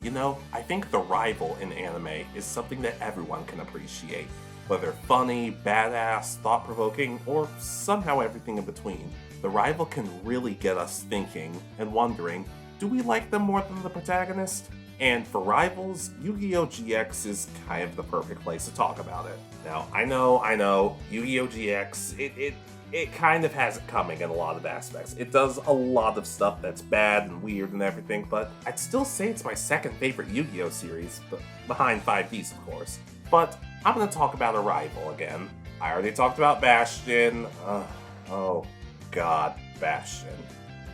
You know, I think the rival in anime is something that everyone can appreciate, whether funny, badass, thought-provoking, or somehow everything in between. The rival can really get us thinking and wondering, do we like them more than the protagonist? And for rivals, Yu-Gi-Oh! GX is kind of the perfect place to talk about it. Now, I know, Yu-Gi-Oh! GX, it kind of has it coming in a lot of aspects. It does a lot of stuff that's bad and weird and everything, but I'd still say it's my second favorite Yu-Gi-Oh! Series, behind 5Ds, of course. But I'm gonna talk about a rival again. I already talked about Bastion. Oh god, Bastion.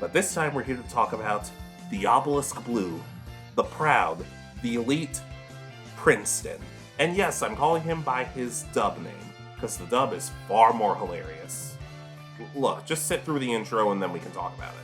But this time we're here to talk about the Obelisk Blue, the proud, the elite Princeton. And yes, I'm calling him by his dub name, because the dub is far more hilarious. Look, just sit through the intro and then we can talk about it.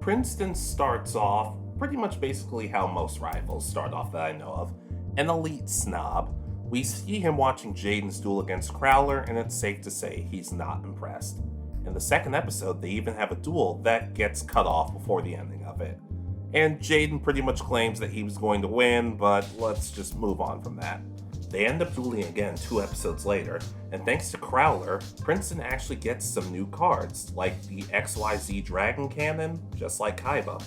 Princeton starts off pretty much basically how most rivals start off that I know of, an elite snob. We see him watching Jaden's duel against Crowler, and it's safe to say he's not impressed. In the second episode, they even have a duel that gets cut off before the ending of it. And Jaden pretty much claims that he was going to win, but let's just move on from that. They end up dueling again 2 episodes later, and thanks to Crowler, Princeton actually gets some new cards, like the XYZ Dragon Cannon, just like Kaiba.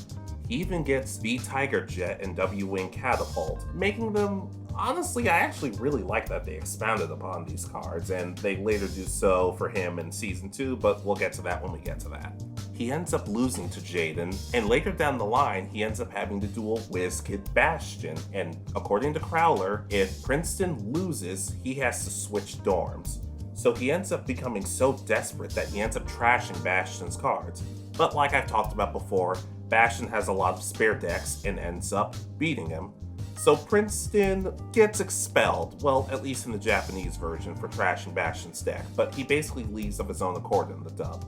He even gets B Tiger Jet and W Wing Catapult, making them, honestly, I actually really like that they expounded upon these cards, and they later do so for him in Season 2, but we'll get to that when we get to that. He ends up losing to Jaden, and later down the line, he ends up having to duel WizKid Bastion, and according to Crowler, if Princeton loses, he has to switch dorms. So he ends up becoming so desperate that he ends up trashing Bastion's cards. But like I've talked about before, Bastion has a lot of spare decks and ends up beating him. So Princeton gets expelled, well, at least in the Japanese version, for trashing Bastion's deck, but he basically leaves of his own accord in the dub.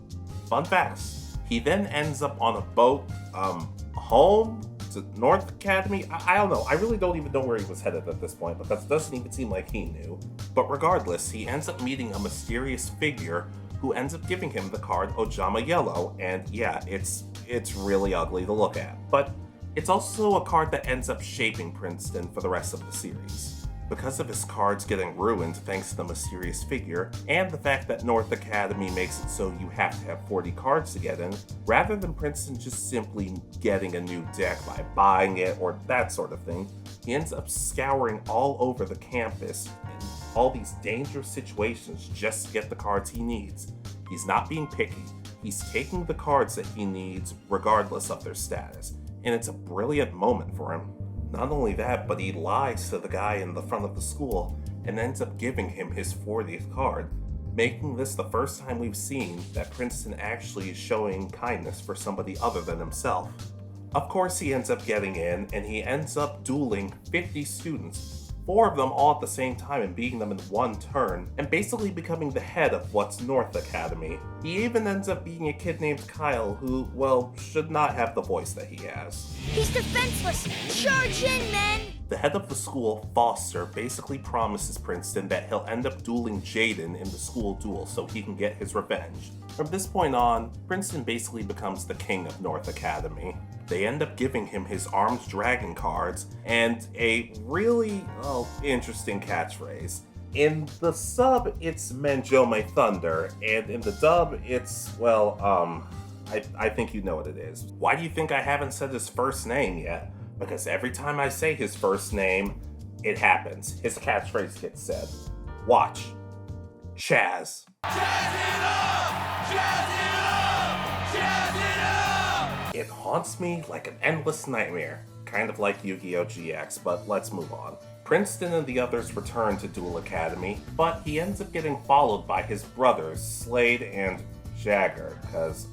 Fun facts. He then ends up on a boat, home to North Academy. I don't know. I really don't even know where he was headed at this point, because it doesn't even seem like he knew. But regardless, he ends up meeting a mysterious figure who ends up giving him the card Ojama Yellow, and yeah, it's really ugly to look at. But it's also a card that ends up shaping Princeton for the rest of the series. Because of his cards getting ruined thanks to the mysterious figure, and the fact that North Academy makes it so you have to have 40 cards to get in, rather than Princeton just simply getting a new deck by buying it or that sort of thing, he ends up scouring all over the campus in all these dangerous situations just to get the cards he needs. He's not being picky, he's taking the cards that he needs regardless of their status, and it's a brilliant moment for him. Not only that, but he lies to the guy in the front of the school and ends up giving him his 40th card, making this the first time we've seen that Princeton actually is showing kindness for somebody other than himself. Of course, he ends up getting in, and he ends up dueling 50 students, 4 of them all at the same time and beating them in one turn, and basically becoming the head of what's North Academy. He even ends up beating a kid named Kyle who, well, should not have the voice that he has. He's defenseless! Charge in, men! The head of the school, Foster, basically promises Princeton that he'll end up dueling Jaden in the school duel so he can get his revenge. From this point on, Princeton basically becomes the king of North Academy. They end up giving him his Armed Dragon cards and a really, interesting catchphrase. In the sub, it's Manjo My Thunder, and in the dub, it's, I think you know what it is. Why do you think I haven't said his first name yet? Because every time I say his first name, it happens. His catchphrase gets said. Watch. Chazz. Jazz it up! Jazz it up! Jazz it up! It haunts me like an endless nightmare. Kind of like Yu-Gi-Oh! GX, but let's move on. Princeton and the others return to Duel Academy, but he ends up getting followed by his brothers, Slade and Jagger, because,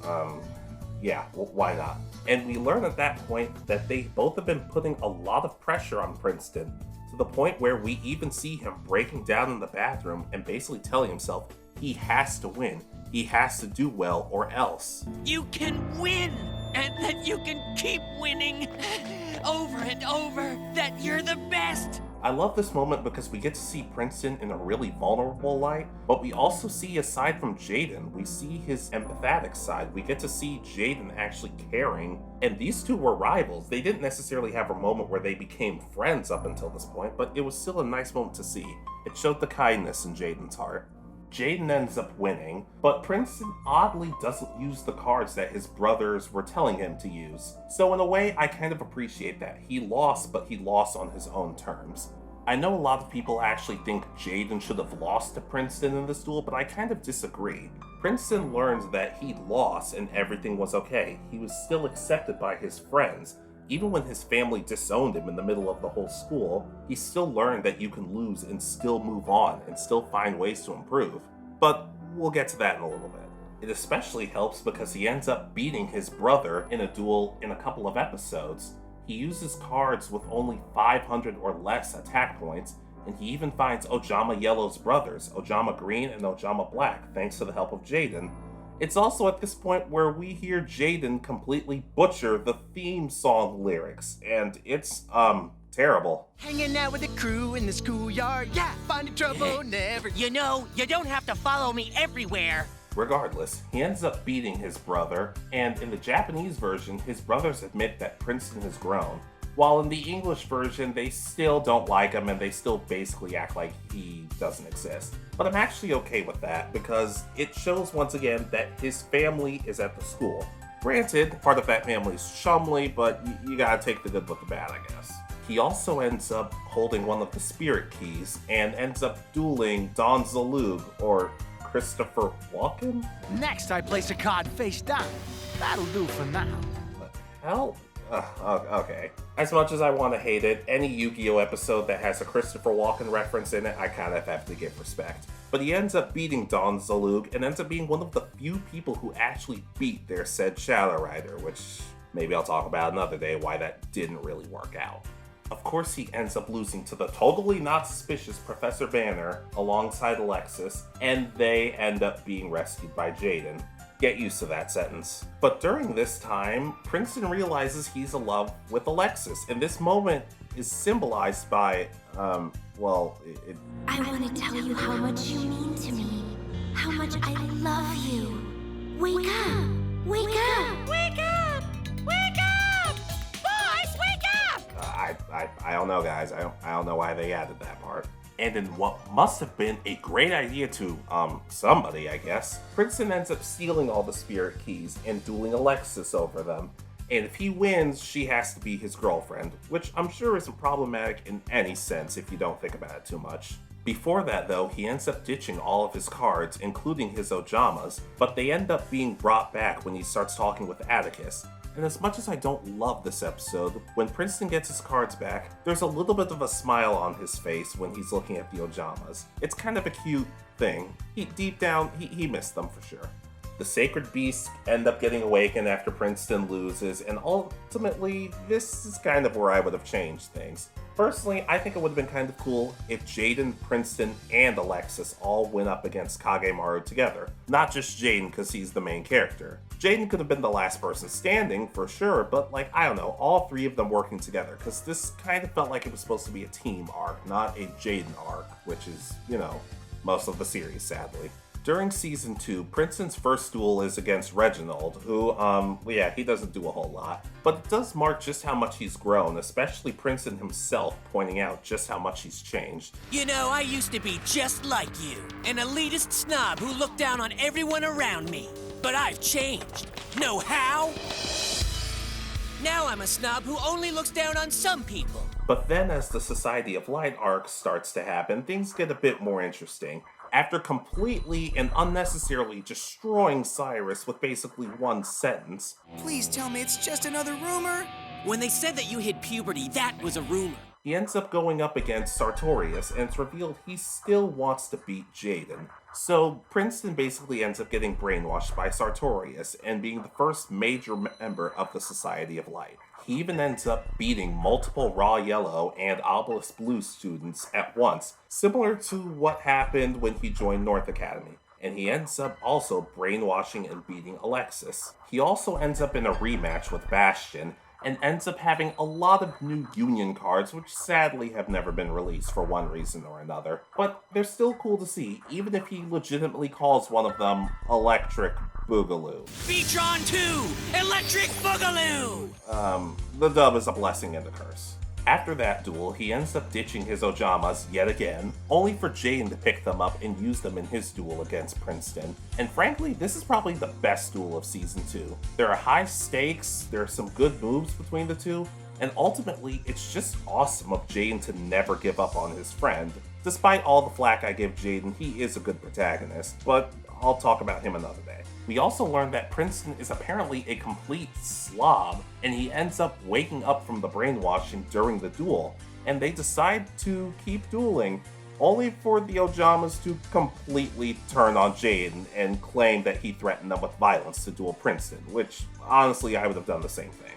why not? And we learn at that point that they both have been putting a lot of pressure on Princeton, to the point where we even see him breaking down in the bathroom and basically telling himself he has to win. He has to do well or else. You can win, and that you can keep winning over and over, that you're the best. I love this moment because we get to see Princeton in a really vulnerable light, but we also see, aside from Jaden, we see his empathetic side. We get to see Jaden actually caring, and these two were rivals. They didn't necessarily have a moment where they became friends up until this point, but it was still a nice moment to see. It showed the kindness in Jaden's heart. Jaden ends up winning, but Princeton oddly doesn't use the cards that his brothers were telling him to use. So in a way, I kind of appreciate that. He lost, but he lost on his own terms. I know a lot of people actually think Jaden should have lost to Princeton in this duel, but I kind of disagree. Princeton learned that he lost and everything was okay. He was still accepted by his friends. Even when his family disowned him in the middle of the whole school, he still learned that you can lose and still move on and still find ways to improve. But we'll get to that in a little bit. It especially helps because he ends up beating his brother in a duel in a couple of episodes. He uses cards with only 500 or less attack points, and he even finds Ojama Yellow's brothers, Ojama Green and Ojama Black, thanks to the help of Jaden. It's also at this point where we hear Jaden completely butcher the theme song lyrics, and it's, terrible. Hanging out with the crew in the schoolyard, yeah, finding trouble, never. You know, you don't have to follow me everywhere. Regardless, he ends up beating his brother, and in the Japanese version, his brothers admit that Princeton has grown, while in the English version, they still don't like him and they still basically act like he doesn't exist. But I'm actually okay with that because it shows once again that his family is at the school. Granted, part of that family is Shumley, but you gotta take the good with the bad, I guess. He also ends up holding one of the spirit keys and ends up dueling Don Zalug, or Christopher Walken? Next, I place a card face down. That'll do for now. What the hell? Okay. As much as I want to hate it, any Yu-Gi-Oh episode that has a Christopher Walken reference in it, I kind of have to give respect. But he ends up beating Don Zalug and ends up being one of the few people who actually beat their said Shadow Rider, which maybe I'll talk about another day why that didn't really work out. Of course, he ends up losing to the totally not suspicious Professor Banner alongside Alexis, and they end up being rescued by Jaden. Get used to that sentence. But during this time, Princeton realizes he's in love with Alexis, and this moment is symbolized by, I want to tell you how much you mean to me. How much I love you. Wake up! Wake up! Wake up! Wake up! Boys, wake up! I don't know, guys. I don't know why they added that part. And in what must have been a great idea to, somebody, I guess, Princeton ends up stealing all the spirit keys and dueling Alexis over them. And if he wins, she has to be his girlfriend, which I'm sure isn't problematic in any sense if you don't think about it too much. Before that, though, he ends up ditching all of his cards, including his Ojamas, but they end up being brought back when he starts talking with Atticus. And as much as I don't love this episode, when Princeton gets his cards back, there's a little bit of a smile on his face when he's looking at the Ojamas. It's kind of a cute thing. Deep down, he missed them for sure. The sacred beasts end up getting awakened after Princeton loses, and ultimately, this is kind of where I would have changed things. Personally, I think it would have been kind of cool if Jaden, Princeton, and Alexis all went up against Kagemaru together. Not just Jaden because he's the main character. Jaden could have been the last person standing, for sure, but I don't know, all three of them working together, because this kind of felt like it was supposed to be a team arc, not a Jaden arc, which is, most of the series, sadly. During Season 2, Princeton's first duel is against Reginald, who, he doesn't do a whole lot. But it does mark just how much he's grown, especially Princeton himself pointing out just how much he's changed. You know, I used to be just like you, an elitist snob who looked down on everyone around me. But I've changed. Know how? Now I'm a snob who only looks down on some people. But then as the Society of Light arc starts to happen, things get a bit more interesting. After completely and unnecessarily destroying Cyrus with basically one sentence. Please tell me it's just another rumor. When they said that you hit puberty, that was a rumor. he ends up going up against Sartorius, and it's revealed he still wants to beat Jaden. So Princeton basically ends up getting brainwashed by Sartorius and being the first major member of the Society of Light. He even ends up beating multiple Raw Yellow and Obelisk Blue students at once, similar to what happened when he joined North Academy. And he ends up also brainwashing and beating Alexis. He also ends up in a rematch with Bastion, and ends up having a lot of new Union cards, which sadly have never been released for one reason or another. But they're still cool to see, even if he legitimately calls one of them Electric Boogaloo. Beatron 2, Electric Boogaloo! The dub is a blessing and a curse. After that duel, he ends up ditching his Ojamas yet again, only for Jaden to pick them up and use them in his duel against Princeton. And frankly, this is probably the best duel of Season 2. There are high stakes, there are some good moves between the two, and ultimately, it's just awesome of Jaden to never give up on his friend. Despite all the flack I give Jaden, he is a good protagonist, but I'll talk about him another day. We also learned that Princeton is apparently a complete slob, and he ends up waking up from the brainwashing during the duel, and they decide to keep dueling, only for the Ojamas to completely turn on Jaden and claim that he threatened them with violence to duel Princeton, which, honestly, I would have done the same thing.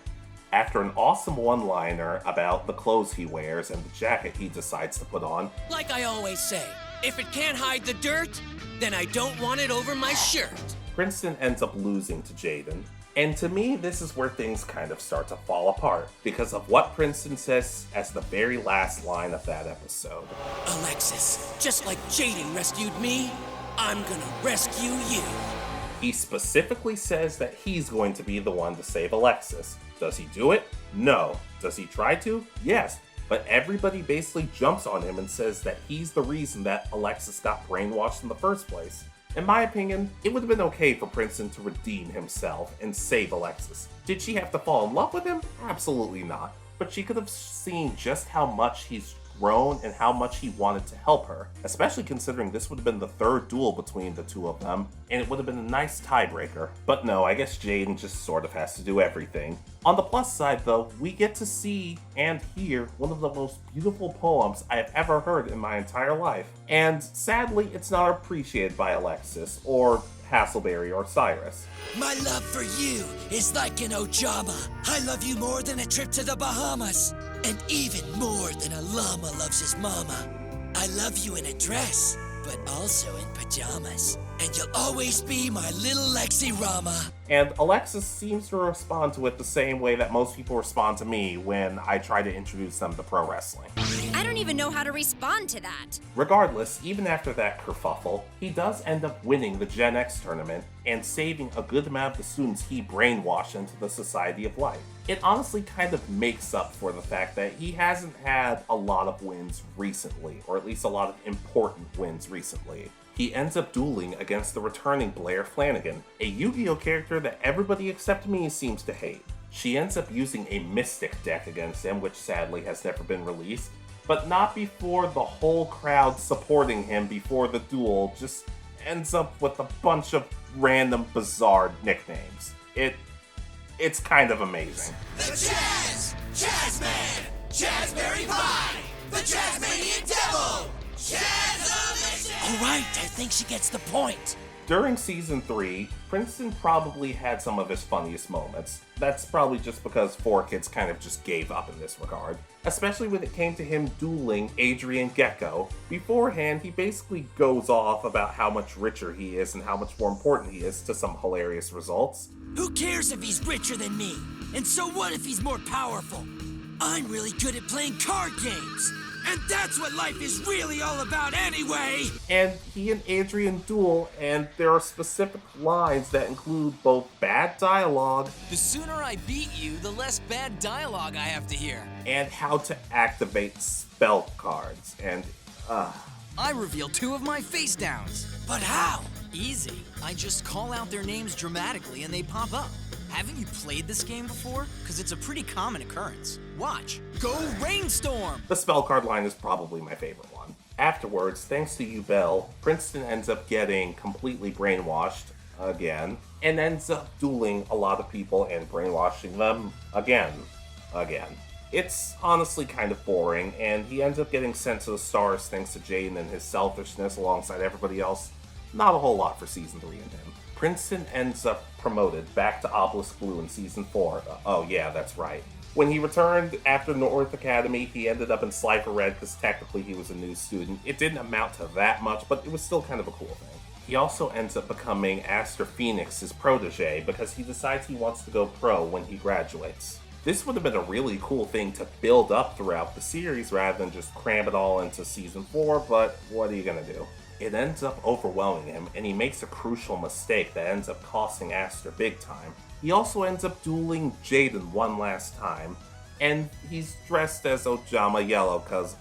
After an awesome one-liner about the clothes he wears and the jacket he decides to put on, like I always say, if it can't hide the dirt, then I don't want it over my shirt. Princeton ends up losing to Jaden. And to me, this is where things kind of start to fall apart, because of what Princeton says as the very last line of that episode. Alexis, just like Jaden rescued me, I'm gonna rescue you. He specifically says that he's going to be the one to save Alexis. Does he do it? No. Does he try to? Yes. But everybody basically jumps on him and says that he's the reason that Alexis got brainwashed in the first place. In my opinion, it would have been okay for Princeton to redeem himself and save Alexis. Did she have to fall in love with him? Absolutely not. But she could have seen just how much he's grown and how much he wanted to help her, especially considering this would have been the third duel between the two of them, and it would have been a nice tiebreaker. But no, I guess Jaden just sort of has to do everything. On the plus side though, we get to see and hear one of the most beautiful poems I have ever heard in my entire life. And sadly, it's not appreciated by Alexis, or Hasselberry, or Cyrus. My love for you is like an Ojama. I love you more than a trip to the Bahamas. And even more than a llama loves his mama. I love you in a dress, but also in pajamas. And you'll always be my little Lexi Rama. And Alexis seems to respond to it the same way that most people respond to me when I try to introduce them to pro wrestling. I don't even know how to respond to that. Regardless, even after that kerfuffle, he does end up winning the Gen X tournament and saving a good amount of the students he brainwashed into the Society of Light. It honestly kind of makes up for the fact that he hasn't had a lot of wins recently, or at least a lot of important wins recently. He ends up dueling against the returning Blair Flanagan, a Yu-Gi-Oh character that everybody except me seems to hate. She ends up using a Mystic deck against him, which sadly has never been released, but not before the whole crowd supporting him before the duel just ends up with a bunch of random bizarre nicknames. It's kind of amazing. The Chazz! Jazzman! Jazzberry Pie! The Jazzmanian Devil! Chazz-o-licious! Alright, I think she gets the point. During Season 3, Princeton probably had some of his funniest moments. That's probably just because 4Kids kind of just gave up in this regard. Especially when it came to him dueling Adrian Gecko. Beforehand, he basically goes off about how much richer he is and how much more important he is to some hilarious results. Who cares if he's richer than me? And so what if he's more powerful? I'm really good at playing card games. And that's what life is really all about anyway! And he and Adrian duel, and there are specific lines that include both bad dialogue The sooner I beat you, the less bad dialogue I have to hear. and how to activate spell cards. And, I reveal 2 of my face downs. But how? Easy. I just call out their names dramatically and they pop up. Haven't you played this game before? Because it's a pretty common occurrence. Watch. Go Rainstorm! the spell card line is probably my favorite one. Afterwards, thanks to Bell, Princeton ends up getting completely brainwashed again, and ends up dueling a lot of people and brainwashing them again. It's honestly kind of boring, and he ends up getting sent to the stars thanks to Jaden and his selfishness alongside everybody else. Not a whole lot for Season 3 and him. Princeton ends up promoted back to Obelisk Blue in Season 4. Oh yeah, that's right. When he returned after North Academy, he ended up in Slifer Red because technically he was a new student. It didn't amount to that much, but it was still kind of a cool thing. He also ends up becoming Aster Phoenix's protege because he decides he wants to go pro when he graduates. This would have been a really cool thing to build up throughout the series rather than just cram it all into Season 4, but what are you gonna do? It ends up overwhelming him, and he makes a crucial mistake that ends up costing Aster big time. He also ends up dueling Jaden one last time, and he's dressed as Ojama Yellow cause,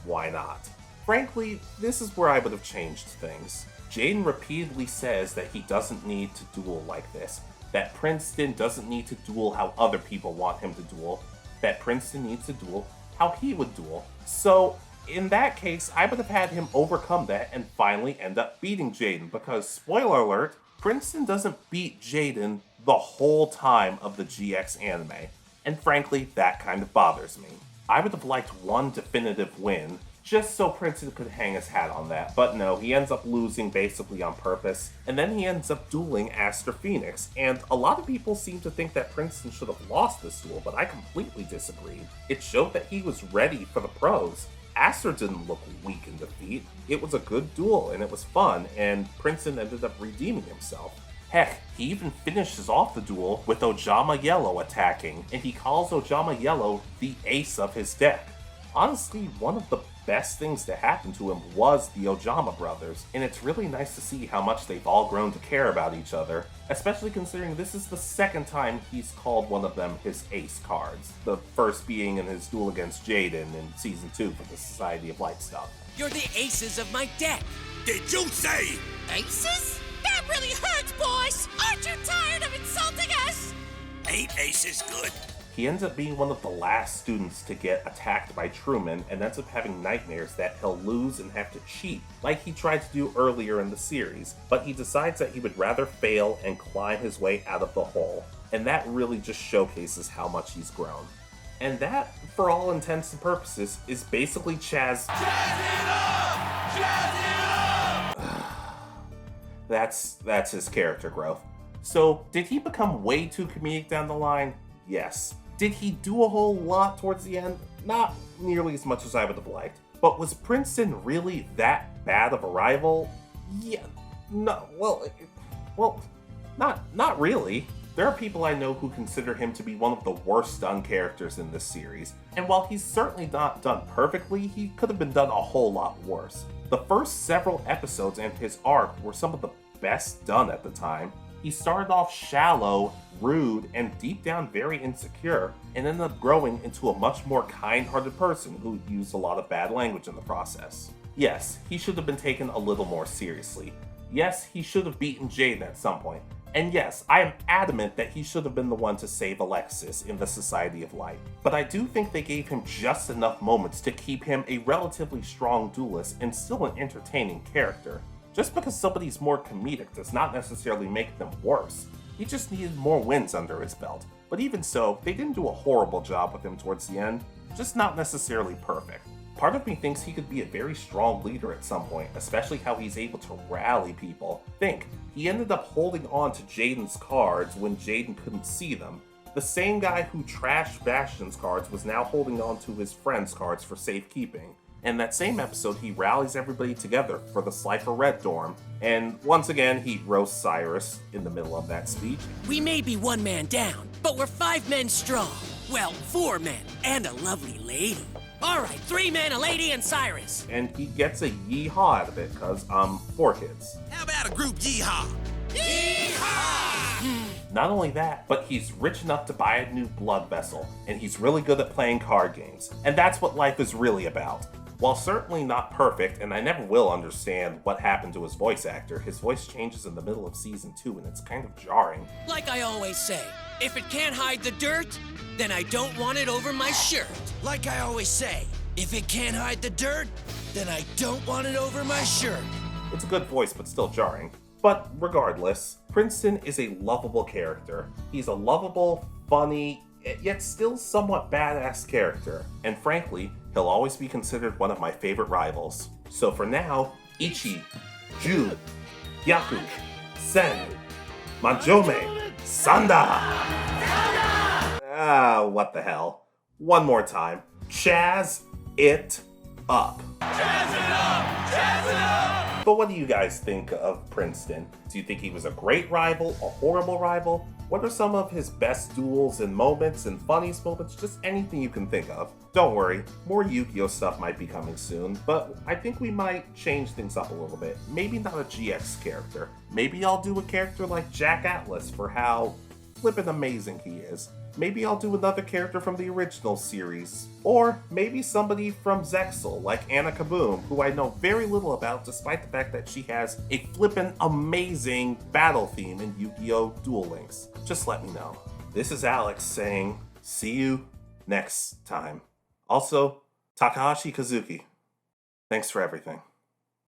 why not? Frankly, this is where I would have changed things. Jaden repeatedly says that he doesn't need to duel like this, that Princeton doesn't need to duel how other people want him to duel, that Princeton needs to duel how he would duel. So, in that case, I would have had him overcome that and finally end up beating Jaden, because, spoiler alert, Princeton doesn't beat Jaden the whole time of the GX anime, and frankly, that kind of bothers me. I would have liked one definitive win, just so Princeton could hang his hat on that, but no, he ends up losing basically on purpose, and then he ends up dueling Aster Phoenix, and a lot of people seem to think that Princeton should have lost this duel, but I completely disagreed. It showed that he was ready for the pros. Aster didn't look weak in defeat. It was a good duel, and it was fun, and Princeton ended up redeeming himself. Heck, he even finishes off the duel with Ojama Yellow attacking, and he calls Ojama Yellow the ace of his deck. Honestly, one of the best things to happen to him was the Ojama brothers, and it's really nice to see how much they've all grown to care about each other, especially considering this is the second time he's called one of them his ace cards, the first being in his duel against Jaden in Season 2 for the Society of Light stuff. You're the aces of my deck. Did you say? Aces? That really hurts, boys! Aren't you tired of insulting us? Ain't aces good? He ends up being one of the last students to get attacked by Truman and ends up having nightmares that he'll lose and have to cheat, like he tried to do earlier in the series, but he decides that he would rather fail and climb his way out of the hole, and that really just showcases how much he's grown. And that, for all intents and purposes, is basically Chazz. Jazz it up! Jazz it up! That's his character growth. So, did he become way too comedic down the line? Yes. Did he do a whole lot towards the end? Not nearly as much as I would have liked. But was Princeton really that bad of a rival? Yeah. No, well, not really. There are people I know who consider him to be one of the worst done characters in this series, and while he's certainly not done perfectly, he could have been done a whole lot worse. The first several episodes and his arc were some of the best done at the time. He started off shallow, rude, and deep down very insecure, and ended up growing into a much more kind-hearted person who used a lot of bad language in the process. Yes, he should have been taken a little more seriously. Yes, he should have beaten Jaden at some point. And yes, I am adamant that he should have been the one to save Alexis in the Society of Light. But I do think they gave him just enough moments to keep him a relatively strong duelist and still an entertaining character. Just because somebody's more comedic does not necessarily make them worse. He just needed more wins under his belt. But even so, they didn't do a horrible job with him towards the end, just not necessarily perfect. Part of me thinks he could be a very strong leader at some point, especially how he's able to rally people. Think, he ended up holding on to Jaden's cards when Jaden couldn't see them. The same guy who trashed Bastion's cards was now holding on to his friend's cards for safekeeping. In that same episode, he rallies everybody together for the Slifer Red dorm, and once again, he roasts Cyrus in the middle of that speech. We may be one man down, but we're 5 men strong. Well, 4 men, and a lovely lady. All right, 3 men, a lady, and Cyrus. And he gets a yeehaw out of it, cause, 4 kids. How about a group yeehaw? Yeehaw! Not only that, but he's rich enough to buy a new blood vessel, and he's really good at playing card games. And that's what life is really about. While certainly not perfect, and I never will understand what happened to his voice actor, his voice changes in the middle of Season 2 and it's kind of jarring. Like I always say, if it can't hide the dirt, then I don't want it over my shirt. Like I always say, if it can't hide the dirt, then I don't want it over my shirt. It's a good voice, but still jarring. But regardless, Princeton is a lovable character. He's a lovable, funny, yet still somewhat badass character, and frankly, he'll always be considered one of my favorite rivals. So for now, Ichi, Ju, Hyaku, Sen, Majome, Sanda! What the hell. One more time. Chazz it up. Chazz it up! Chazz it up! But what do you guys think of Princeton? Do you think he was a great rival, a horrible rival? What are some of his best duels and moments and funniest moments? Just anything you can think of. Don't worry, more Yu-Gi-Oh stuff might be coming soon, but I think we might change things up a little bit. Maybe not a GX character. Maybe I'll do a character like Jack Atlas for how flippin' amazing he is. Maybe I'll do another character from the original series. Or maybe somebody from Zexal, like Anna Kaboom, who I know very little about despite the fact that she has a flippin' amazing battle theme in Yu-Gi-Oh! Duel Links. Just let me know. This is Alex saying, see you next time. Also, Takahashi Kazuki. Thanks for everything.